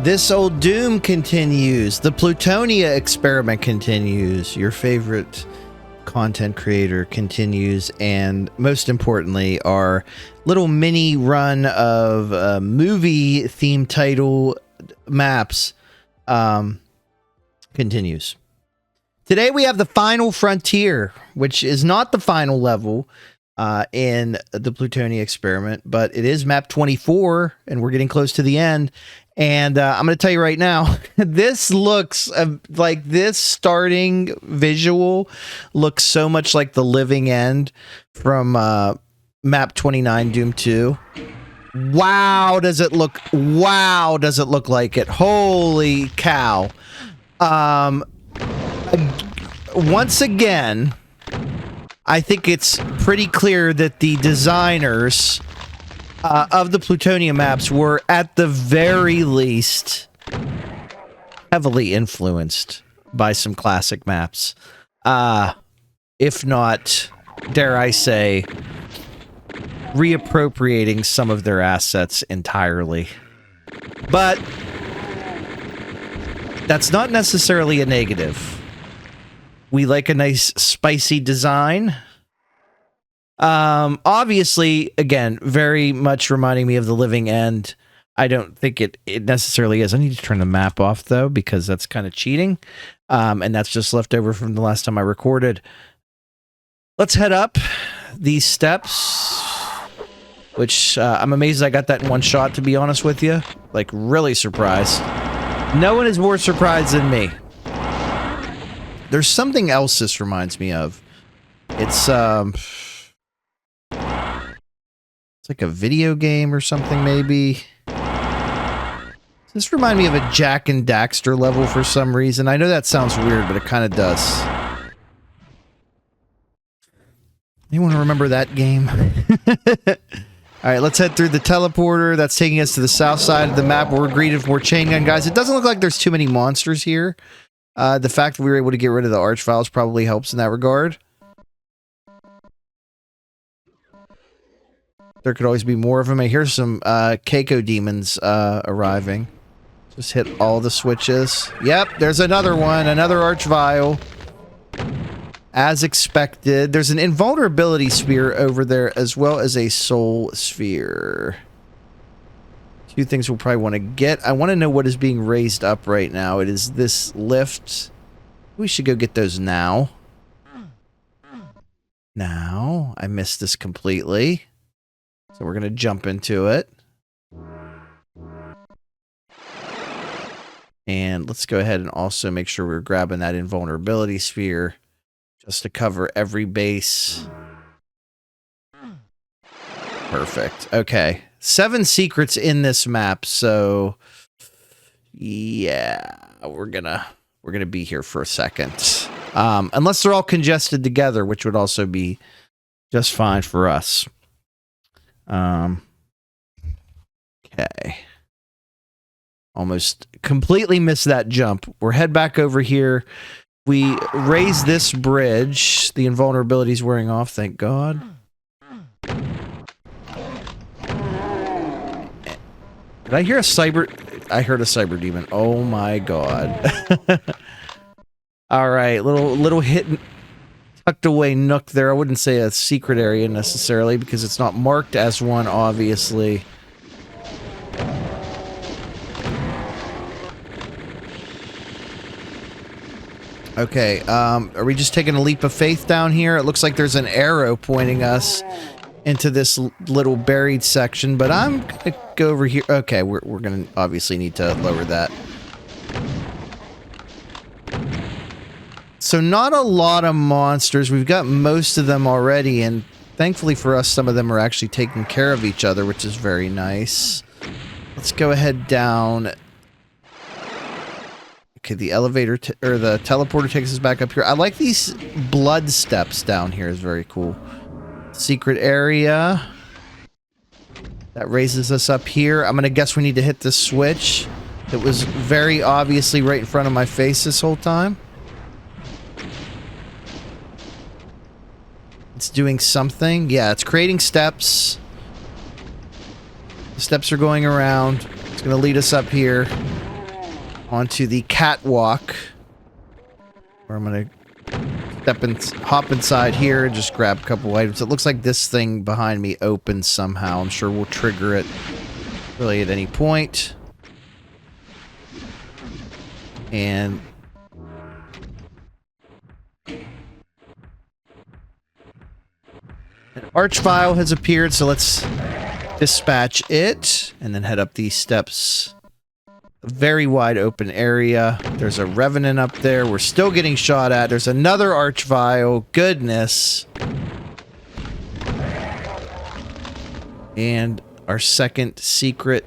This old doom continues. The Plutonia Experiment continues. Your favorite content creator continues. And most importantly, our little mini run of movie theme title maps continues. Today we have the final frontier, which is not the final level in the Plutonia Experiment, but it is map 24, and we're getting close to the end. And I'm going to tell you right now, this looks like this starting visual looks so much like the living end from map 29 Doom 2. Wow, does it look? Wow, does it look like it? Holy cow! Once again, I think it's pretty clear that the designers of the Plutonia maps were, at the very least, heavily influenced by some classic maps. If not, dare I say, reappropriating some of their assets entirely. But that's not necessarily a negative. We like a nice spicy design. Obviously, again, very much reminding me of the living end. I don't think it necessarily is. I need to turn the map off, though, because that's kind of cheating. And that's just left over from the last time I recorded. Let's head up these steps, which I'm amazed I got that in one shot, to be honest with you. Like, really surprised. No one is more surprised than me. There's something else this reminds me of. It's like a video game or something, maybe. Does this remind me of a Jack and Daxter level for some reason? I know that sounds weird, but it kind of does. Anyone remember that game? Alright, let's head through the teleporter. That's taking us to the south side of the map where we're greeted with more chain gun guys. It doesn't look like there's too many monsters here. The fact that we were able to get rid of the archviles probably helps in that regard. There could always be more of them. I hear some Keiko demons arriving. Just hit all the switches. Yep, there's another one. Another archvile. As expected. There's an invulnerability sphere over there, as well as a soul sphere. Two things we'll probably want to get. I want to know what is being raised up right now. It is this lift. We should go get those now. Now. I missed this completely. So we're going to jump into it. And let's go ahead and also make sure we're grabbing that invulnerability sphere just to cover every base. Perfect. Okay. 7 secrets in this map, so yeah, we're gonna be here for a second. Unless they're all congested together, which would also be just fine for us. Okay. Almost completely missed that jump. We're head back over here. We raise this bridge. The invulnerability's wearing off, thank God. Did I hear a cyber? I heard a cyber demon. Oh my God. All right, little hidden, tucked away nook there. I wouldn't say a secret area necessarily because it's not marked as one, obviously. Okay, are we just taking a leap of faith down here? It looks like there's an arrow pointing us into this little buried section, but I'm gonna go over here. Okay, we're gonna obviously need to lower that. So not a lot of monsters. We've got most of them already, and thankfully for us, some of them are actually taking care of each other, which is very nice. Let's go ahead down. Okay, the elevator or the teleporter takes us back up here. I like these blood steps down here. Is very cool. Secret area. That raises us up here. I'm gonna guess we need to hit this switch. It was very obviously right in front of my face this whole time. It's doing something. Yeah, it's creating steps. The steps are going around. It's gonna lead us up here. onto the catwalk, where I'm going to hop inside here and just grab a couple items. It looks like this thing behind me opens somehow. I'm sure we'll trigger it really at any point. And an arch file has appeared, so let's dispatch it and then head up these steps. A very wide open area. There's a revenant up there. We're still getting shot at. There's another arch vial. Goodness. And our second secret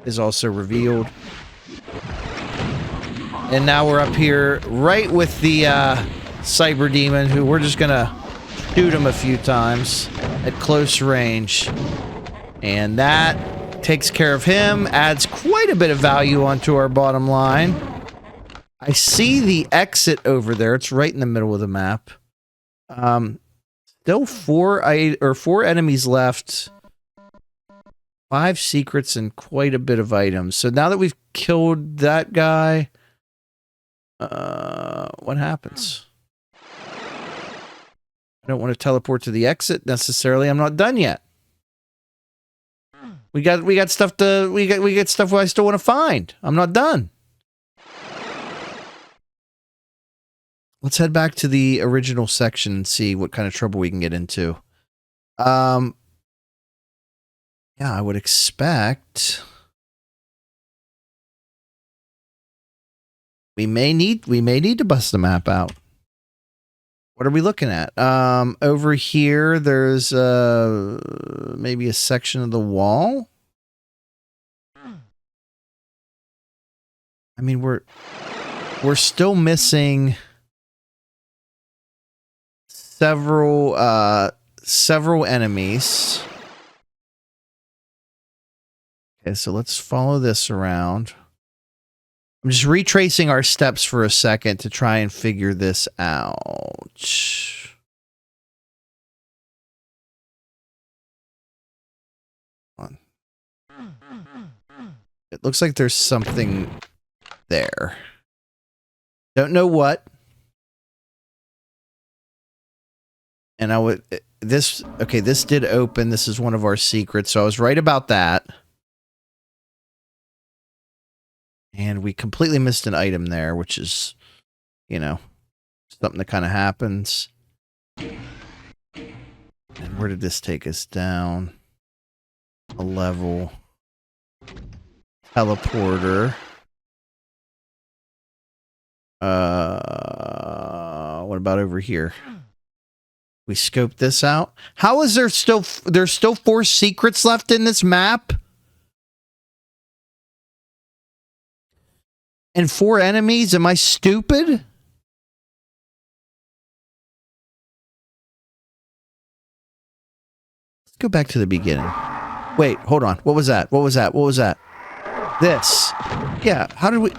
is also revealed. And now we're up here right with the cyber demon, who we're just gonna shoot him a few times at close range. And that takes care of him, adds quite a bit of value onto our bottom line. I see the exit over there. It's right in the middle of the map. Still four enemies left. 5 secrets and quite a bit of items. So now that we've killed that guy, what happens? I don't want to teleport to the exit necessarily. I'm not done yet. We got stuff to we get stuff I still want to find. I'm not done. Let's head back to the original section and see what kind of trouble we can get into. Yeah, I would expect we may need to bust the map out. What are we looking at? Over here, there's maybe a section of the wall. I mean, we're still missing several enemies. Okay, so let's follow this around. I'm just retracing our steps for a second to try and figure this out. It looks like there's something there. Don't know what. And this did open. This is one of our secrets, so I was right about that. And we completely missed an item there, which is, you know, something that kind of happens. And where did this take us down? A level. Teleporter. What about over here? We scoped this out. How is there's still 4 secrets left in this map? And 4 enemies? Am I stupid? Let's go back to the beginning. Wait, hold on. What was that? What was that? What was that? This. Yeah, how did we...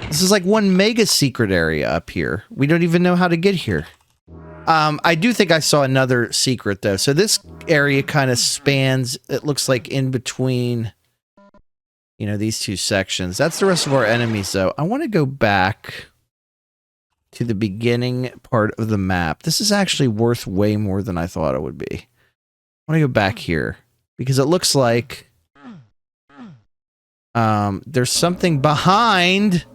This is like one mega secret area up here. We don't even know how to get here. I do think I saw another secret, though. So this area kind of spans, it looks like, in between... You know, these 2 sections. That's the rest of our enemies, though. I want to go back to the beginning part of the map. This is actually worth way more than I thought it would be. I want to go back here because it looks like there's something behind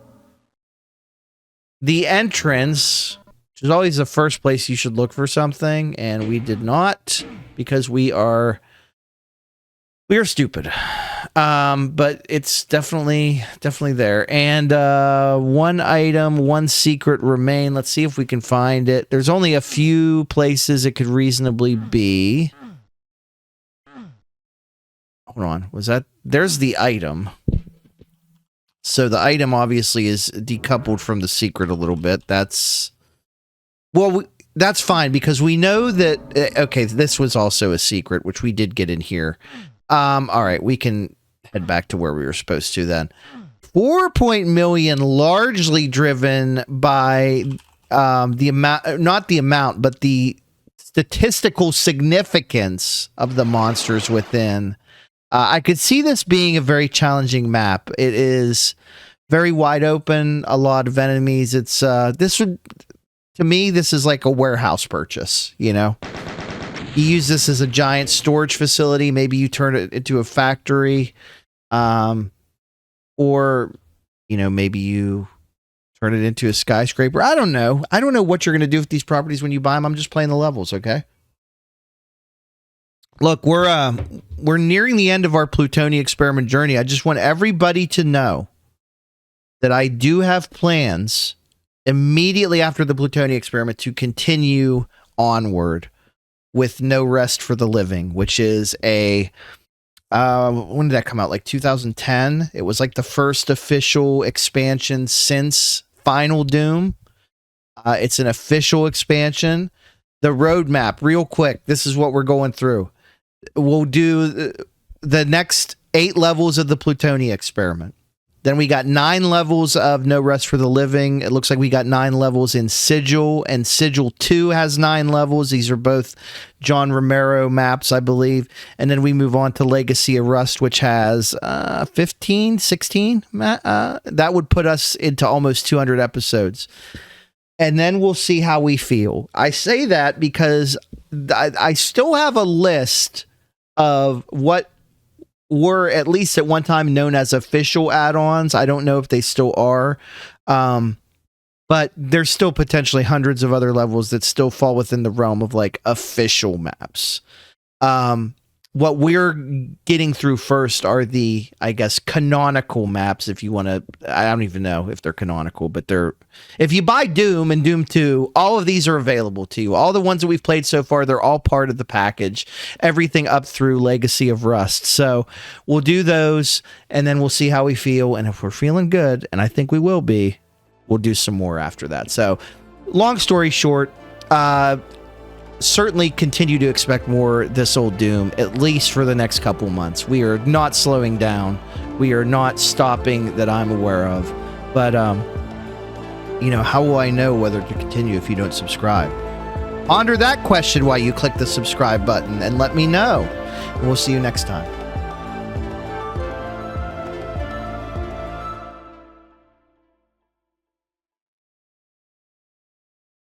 the entrance, which is always the first place you should look for something, and we did not because we are stupid. But it's definitely there. And 1 item, 1 secret remain. Let's see if we can find it. There's only a few places it could reasonably be. Hold on. Was that... There's the item. So the item obviously is decoupled from the secret a little bit. That's... Well, that's fine because we know that... Okay, this was also a secret, which we did get in here. All right, we can head back to where we were supposed to then. 4 million, largely driven by the amount, not the amount, but the statistical significance of the monsters within. I could see this being a very challenging map. It is very wide open, a lot of enemies. It's to me, this is like a warehouse purchase, you know? You use this as a giant storage facility. Maybe you turn it into a factory. Or, you know, maybe you turn it into a skyscraper. I don't know. I don't know what you're going to do with these properties when you buy them. I'm just playing the levels, okay? Look, we're nearing the end of our Plutonia Experiment journey. I just want everybody to know that I do have plans immediately after the Plutonia Experiment to continue onward with No Rest for the Living, which is a when did that come out? Like 2010. It was like the first official expansion since Final Doom. It's an official expansion. The roadmap, real quick. This is what we're going through. We'll do the next 8 levels of the Plutonia Experiment. Then we got 9 levels of No Rest for the Living. It looks like we got 9 levels in Sigil, and Sigil 2 has 9 levels. These are both John Romero maps, I believe. And then we move on to Legacy of Rust, which has 15, 16. That would put us into almost 200 episodes. And then we'll see how we feel. I say that because I still have a list of what were at least at one time known as official add-ons. I don't know if they still are. But there's still potentially hundreds of other levels that still fall within the realm of like official maps. What we're getting through first are the, I guess, canonical maps. If you want to, I don't even know if they're canonical, but they're, if you buy Doom and Doom 2, all of these are available to you. All the ones that we've played so far, they're all part of the package, everything up through Legacy of Rust. So we'll do those and then we'll see how we feel. And if we're feeling good, and I think we will be, we'll do some more after that. So long story short, certainly continue to expect more This Old Doom, at least for the next couple months. We are not slowing down. We are not stopping that I'm aware of. But, you know, how will I know whether to continue if you don't subscribe? Ponder that question while you click the subscribe button and let me know. And we'll see you next time.